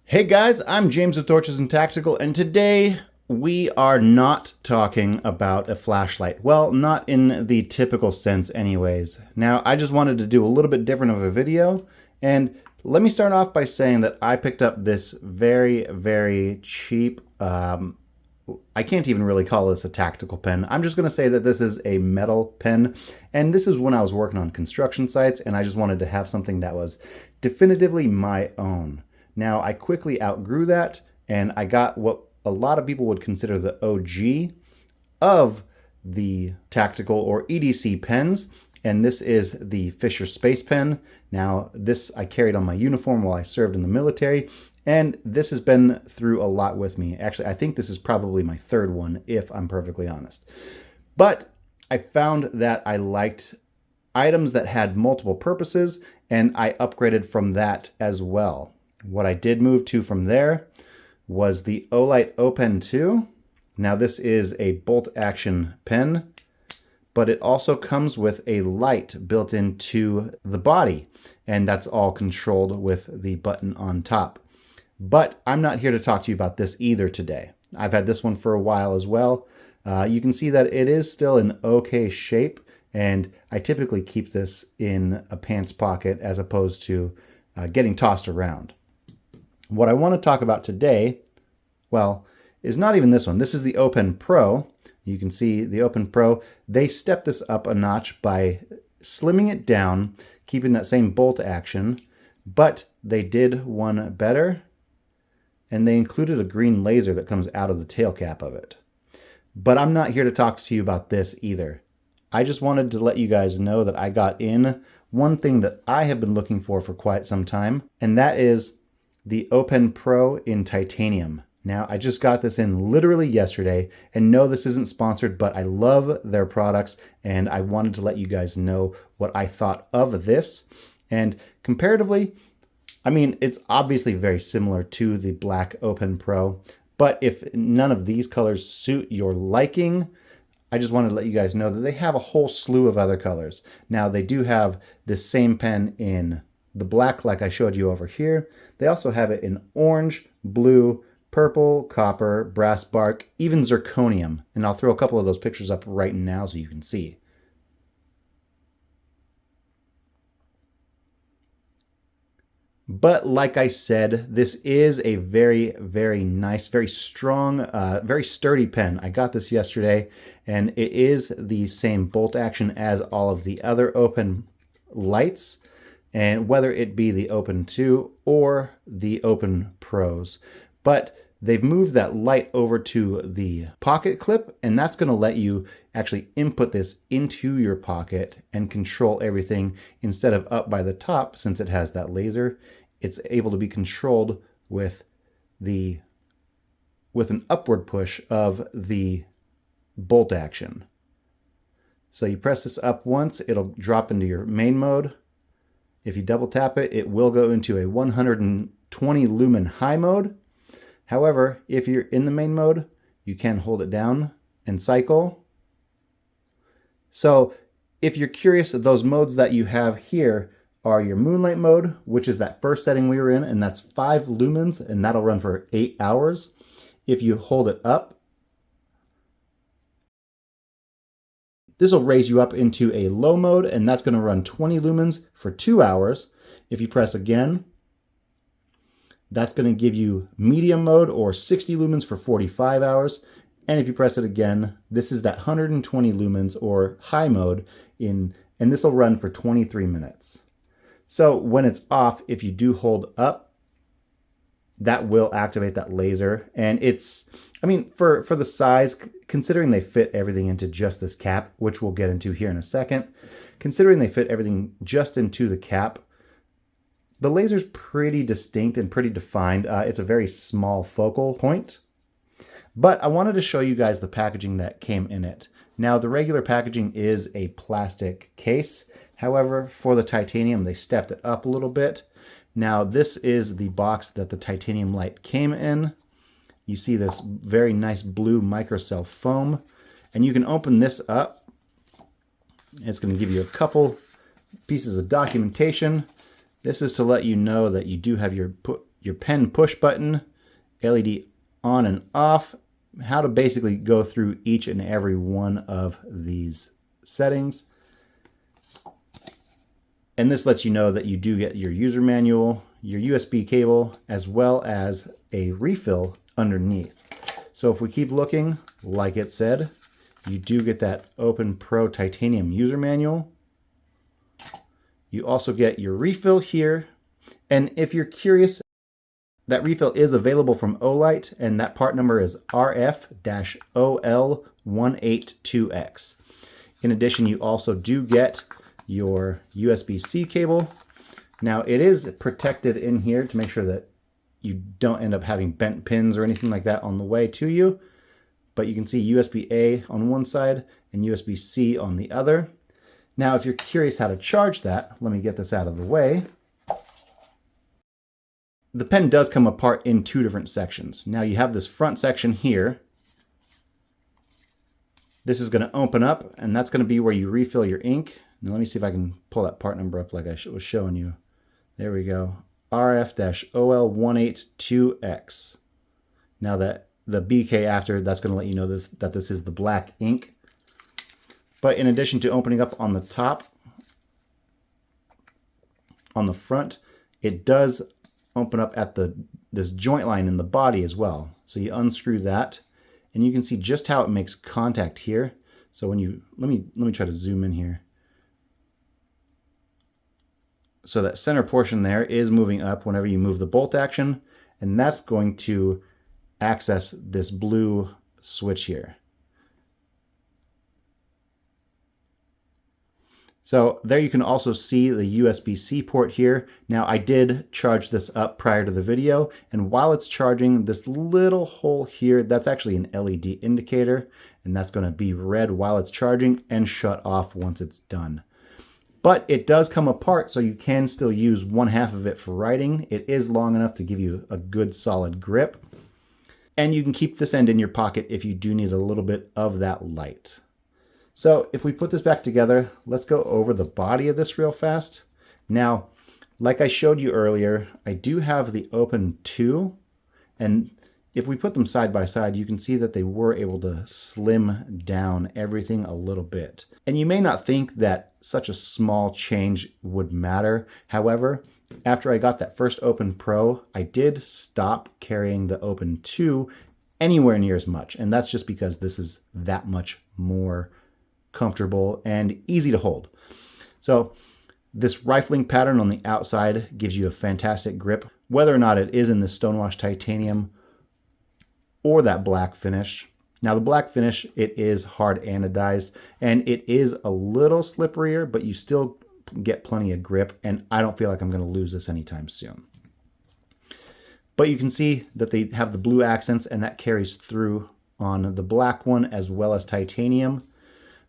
Hey guys, I'm James with Torches and Tactical, and today we are not talking about a flashlight. Well, not in the typical sense anyways. Now, I just wanted to do a little bit different of a video, and let me start off by saying that I picked up this very cheap, I can't even really call this a tactical pen. I'm just going to say that this is a metal pen, and this is when I was working on construction sites, and I just wanted to have something that was definitively my own. Now, I quickly outgrew that, and I got what a lot of people would consider the OG of the tactical or EDC pens, and this is the Fisher Space Pen. Now, this I carried on my uniform while I served in the military, and this has been through a lot with me. Actually, I think this is probably my third one, if I'm perfectly honest. But I found that I liked items that had multiple purposes, and I upgraded from that as well. What I did move to from there was the Olight O-Pen 2. Now this is a bolt action pen, but it also comes with a light built into the body, and that's all controlled with the button on top. But I'm not here to talk to you about this either today. I've had this one for a while as well. You can see that it is still in okay shape, and I typically keep this in a pants pocket as opposed to getting tossed around. What I want to talk about today, well, is not even this one. This is the O-Pen Pro. You can see the O-Pen Pro. They stepped this up a notch by slimming it down, keeping that same bolt action, but they did one better, and they included a green laser that comes out of the tail cap of it. But I'm not here to talk to you about this either. I just wanted to let you guys know that I got in one thing that I have been looking for quite some time, and that is the O-Pen Pro in titanium. Now, I just got this in literally yesterday, and no, this isn't sponsored, but I love their products, and I wanted to let you guys know what I thought of this. And comparatively, I mean, it's obviously very similar to the black O-Pen Pro, but if none of these colors suit your liking, I just wanted to let you guys know that they have a whole slew of other colors. Now, they do have this same pen in the black like I showed you over here. They also have it in orange, blue, purple, copper, brass bark, even zirconium. And I'll throw a couple of those pictures up right now so you can see. But like I said, this is a very nice, very strong, very sturdy pen. I got this yesterday, and it is the same bolt action as all of the other O-Pen lights, and whether it be the O-Pen 2 or the O-Pen Pros. But they've moved that light over to the pocket clip, and that's going to let you actually input this into your pocket and control everything instead of up by the top. Since it has that laser, it's able to be controlled with an upward push of the bolt action. So you press this up once, it'll drop into your main mode. If you double tap it, it will go into a 120 lumen high mode. However, if you're in the main mode, you can hold it down and cycle. So if you're curious, those modes that you have here are your moonlight mode, which is that first setting we were in, and that's 5 lumens, and that'll run for 8 hours. If you hold it up, this will raise you up into a low mode, and that's going to run 20 lumens for 2 hours. If you press again, that's going to give you medium mode or 60 lumens for 45 hours. And if you press it again, this is that 120 lumens or high mode, and this will run for 23 minutes. So when it's off, if you do hold up, that will activate that laser. And it's, I mean, for the size, considering they fit everything into just this cap, which we'll get into here in a second, considering they fit everything just into the cap, the laser's pretty distinct and pretty defined. It's a very small focal point. But I wanted to show you guys the packaging that came in it. Now, the regular packaging is a plastic case. However, for the titanium, they stepped it up a little bit. Now, this is the box that the titanium light came in. You see this very nice blue microcell foam, and you can open this up. It's going to give you a couple pieces of documentation. This is to let you know that you do have your your pen push button, LED on and off, how to basically go through each and every one of these settings. And this lets you know that you do get your user manual, your USB cable, as well as a refill underneath. So if we keep looking, like it said, you do get that Open Pro titanium user manual. You also get your refill here. And if you're curious, that refill is available from Olight, and that part number is RF-OL182X. In addition, you also do get your USB-C cable. Now, it is protected in here to make sure that you don't end up having bent pins or anything like that on the way to you. But you can see USB-A on one side and USB-C on the other. Now, if you're curious how to charge that, let me get this out of the way. The pen does come apart in two different sections. Now, you have this front section here. This is going to open up, and that's going to be where you refill your ink. Now, let me see if I can pull that part number up like I was showing you. There we go. RF-OL182X. Now that the BK after, that's going to let you know that this is the black ink. But in addition to opening up on the top, on the front, it does open up at this joint line in the body as well. So you unscrew that, and you can see just how it makes contact here. So when you let me try to zoom in here. So that center portion there is moving up whenever you move the bolt action, and that's going to access this blue switch here. So there you can also see the USB-C port here. Now, I did charge this up prior to the video, and while it's charging, this little hole here, that's actually an LED indicator, and that's going to be red while it's charging and shut off once it's done. But it does come apart, so you can still use one half of it for writing. It is long enough to give you a good solid grip. And you can keep this end in your pocket if you do need a little bit of that light. So if we put this back together, let's go over the body of this real fast. Now, like I showed you earlier, I do have the Open 2, and if we put them side by side, you can see that they were able to slim down everything a little bit. And you may not think that such a small change would matter. However, after I got that first Open Pro, I did stop carrying the Open 2 anywhere near as much. And that's just because this is that much more comfortable and easy to hold. So this rifling pattern on the outside gives you a fantastic grip, whether or not it is in the stonewashed titanium or that black finish. Now the black finish, it is hard anodized and it is a little slipperier, but you still get plenty of grip, and I don't feel like I'm going to lose this anytime soon. But you can see that they have the blue accents, and that carries through on the black one as well as titanium.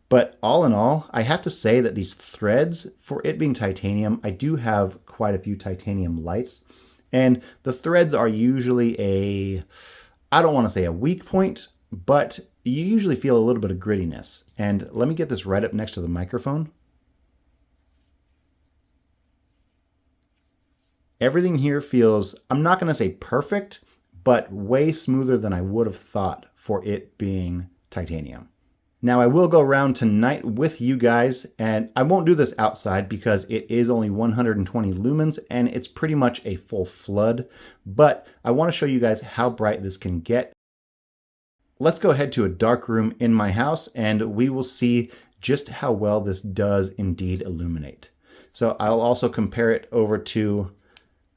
But all in all, I have to say that these threads, for it being titanium, I do have quite a few titanium lights, and the threads are usually I don't want to say a weak point, but you usually feel a little bit of grittiness. And let me get this right up next to the microphone. Everything here feels, I'm not going to say perfect, but way smoother than I would have thought for it being titanium. Now I will go around tonight with you guys, and I won't do this outside because it is only 120 lumens and it's pretty much a full flood, but I want to show you guys how bright this can get. Let's go ahead to a dark room in my house and we will see just how well this does indeed illuminate. So I'll also compare it over to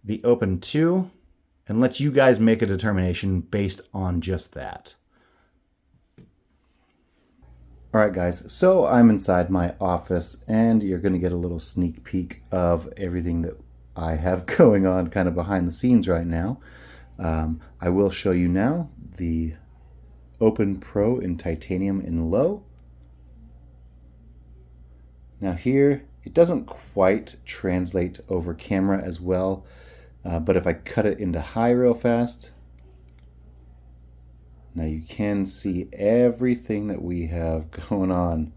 the Open 2 and let you guys make a determination based on just that. All right, guys, so I'm inside my office and you're going to get a little sneak peek of everything that I have going on kind of behind the scenes right now. I will show you now the Open Pro in titanium in low. Now here, it doesn't quite translate over camera as well, but if I cut it into high real fast, now you can see everything that we have going on.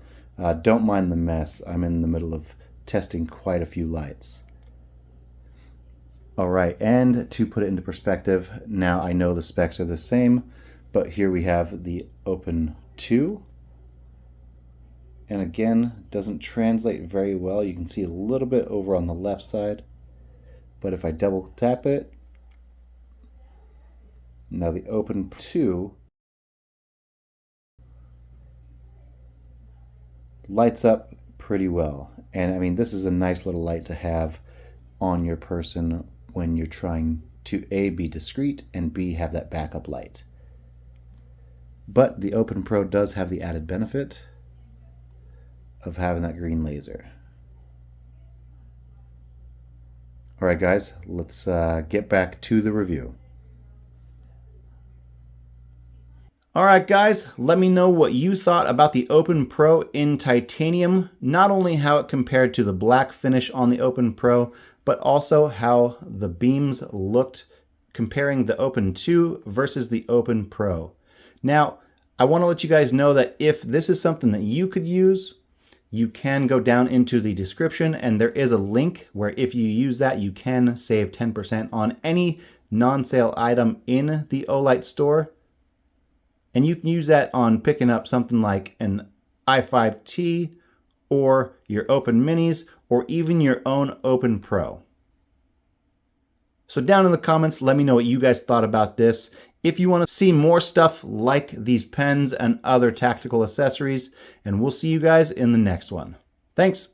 Don't mind the mess. I'm in the middle of testing quite a few lights. All right, and to put it into perspective, now I know the specs are the same, but here we have the Open 2. And again, doesn't translate very well. You can see a little bit over on the left side. But if I double tap it, now the Open 2 lights up pretty well. And I mean, this is a nice little light to have on your person when you're trying to A, be discreet, and B, have that backup light. But the Open Pro does have the added benefit of having that green laser. All right, guys, let's get back to the review. All right, guys, let me know what you thought about the Open Pro in titanium, not only how it compared to the black finish on the Open Pro, but also how the beams looked comparing the Open 2 versus the Open Pro. Now, I want to let you guys know that if this is something that you could use, you can go down into the description and there is a link where if you use that, you can save 10% on any non-sale item in the Olight store. And you can use that on picking up something like an i5T or your Open Minis or even your own Open Pro. So down in the comments, let me know what you guys thought about this. If you want to see more stuff like these pens and other tactical accessories, and we'll see you guys in the next one. Thanks.